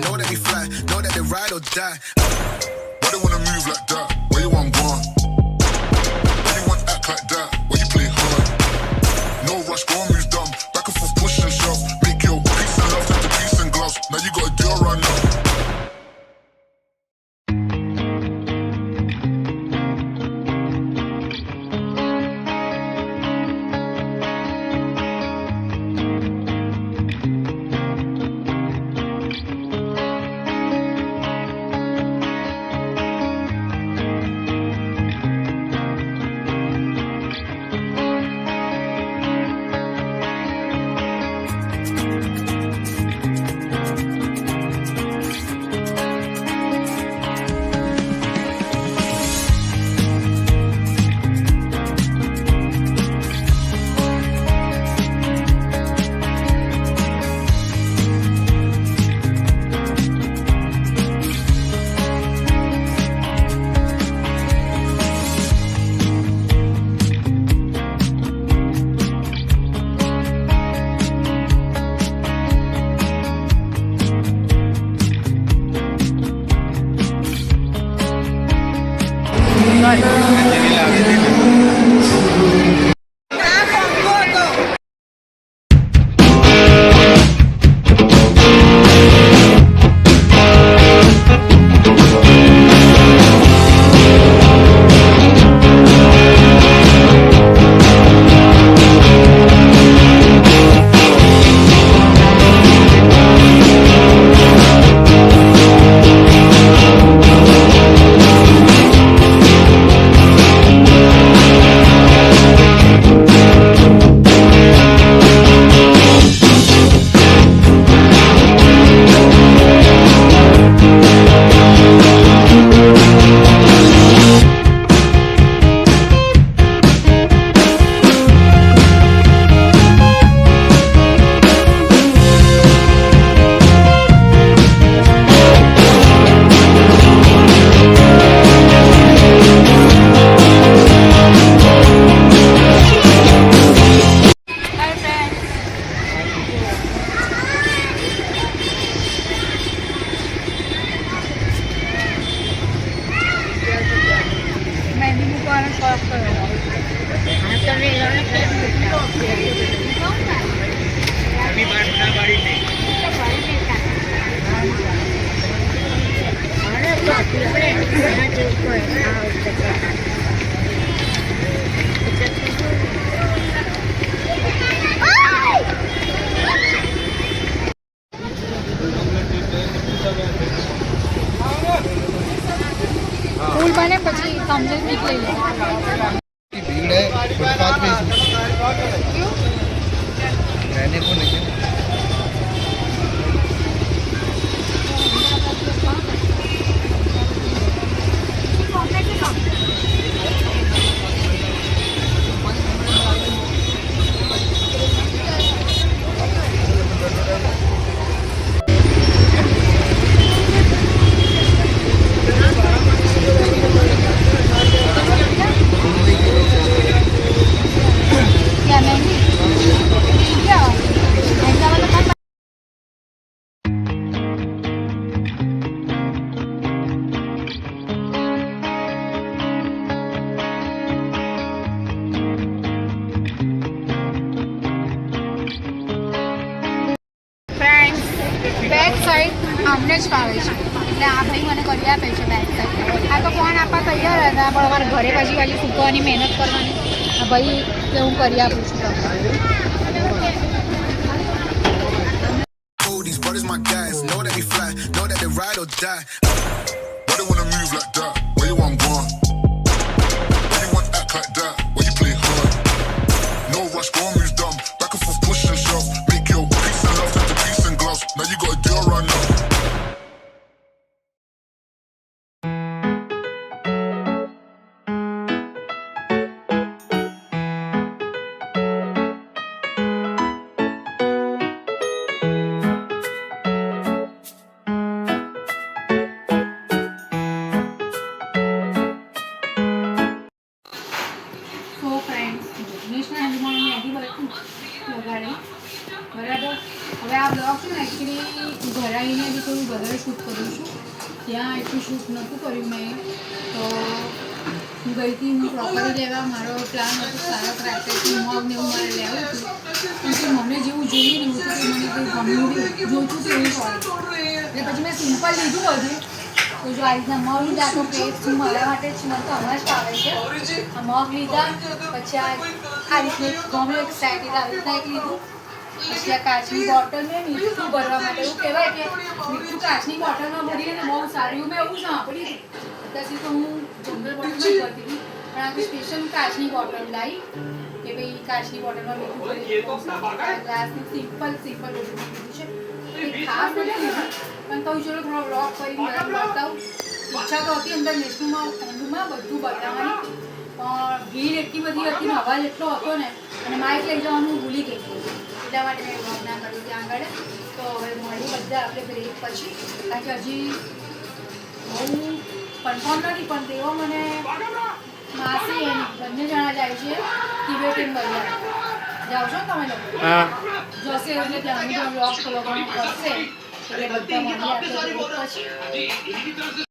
know that we fly, know that they ride or die. Why they wanna move like that? Where you want gone? Why you want act like that? Why you play hard? No rush, go and move dumb. Back and forth, push and shove. Make your peace and love turn to peace and gloves. Now you gotta do it right now. फूल बने પછી समझे निकले भीड़ है footpath पे क्यों रहने को नहीं क्या महंगी क्या महंगा वाला कम ફ્રેન્ડ્સ બેક સાઈડ અમને જ ફાવે છે એટલે આ ભાઈ મને કરી આપે છે બેક સાઈડ આ તો ફોન આપવા તૈયાર હતા પણ અમારે ઘરે પછી સૂકવાની મહેનત કરવાની આ ભાઈ કે હું કરી આપું છું Oh, these brothers my guys, know that we fly, know that they ride or die. Why they wanna move like that? Where you want gone? Why you want act like that? Why you play hard? No rush, go and move dumb. Back and forth, push and shove. Make your peace and love turn to peace and gloves. Now you gotta do it right now. વધારે shoot કરું છું. ત્યાં એટલું shoot નહોતું કર્યું મેં. તો હું ગઈ હતી, હું પ્રોપર્ટી લેવા, મારો પ્લાન હતો સારા પ્રાઇસથી મગ ને એવું મારે લેવું હતું. કેમ કે મને જેવું જોઈએ ને એવું તો મને કંઈ ગમ્યું નહીં, જોઈતું હતું એવું પડે. એટલે પછી મેં સિમ્પલ લીધું બધું. તો જો આ રીતના મગ લીધા તો પેસ્ટ હું મારા માટે જ મને તો હમણાં જ ફાવે છે. આ મગ લીધા, પછી આ રીતનું ગમે એક સેટ આવી રીતના એક લીધું. પછી આ કાચની બોટલ મેં મીઠું ભરવા માટે, એવું કહેવાય કે મીઠું કાચની બોટલમાં ભરીએ ને બહુ સારું, મેં એવું સાંભળ્યું હતું. અત્યારથી તો હું જનરલ બોટલમાં જ ભરતી હતી, પણ આ સ્પેશિયલ કાચની બોટલ લાવી કે ભાઈ કાચની બોટલમાં મીઠું ભરી ગ્લાસની સિમ્પલ બધું લીધું છે. કંઈ ખાસ નથી લીધું, પણ તો ચલો થોડો બ્લોગ કરીને બતાવું. ઈચ્છા તો હતી અંદર નેશનલમાં ઠંડુમાં બધું બતાવવાની, પણ ભીડ એટલી બધી હતી ને અવાજ એટલો હતો ને, અને માઇક લઈ જવાનું ભૂલી ગઈ એટલા માટે મેં બ્લોગ ના કર્યું ત્યાં આગળ. તો હવે મળી બધા આપણે બ્રેક પછી, કારણ કે હજી બહુ કન્ફર્મ નથી, પણ તેઓ મને માસી એની બંને જણા જાય છે તિબેટીયન બજાર. જાઓ છો ને તમે લોકો? જશે એટલે ત્યાંનું બ્લોગ ફોલો કરશે એટલે બધા મળી આપણે બ્રેક પછી.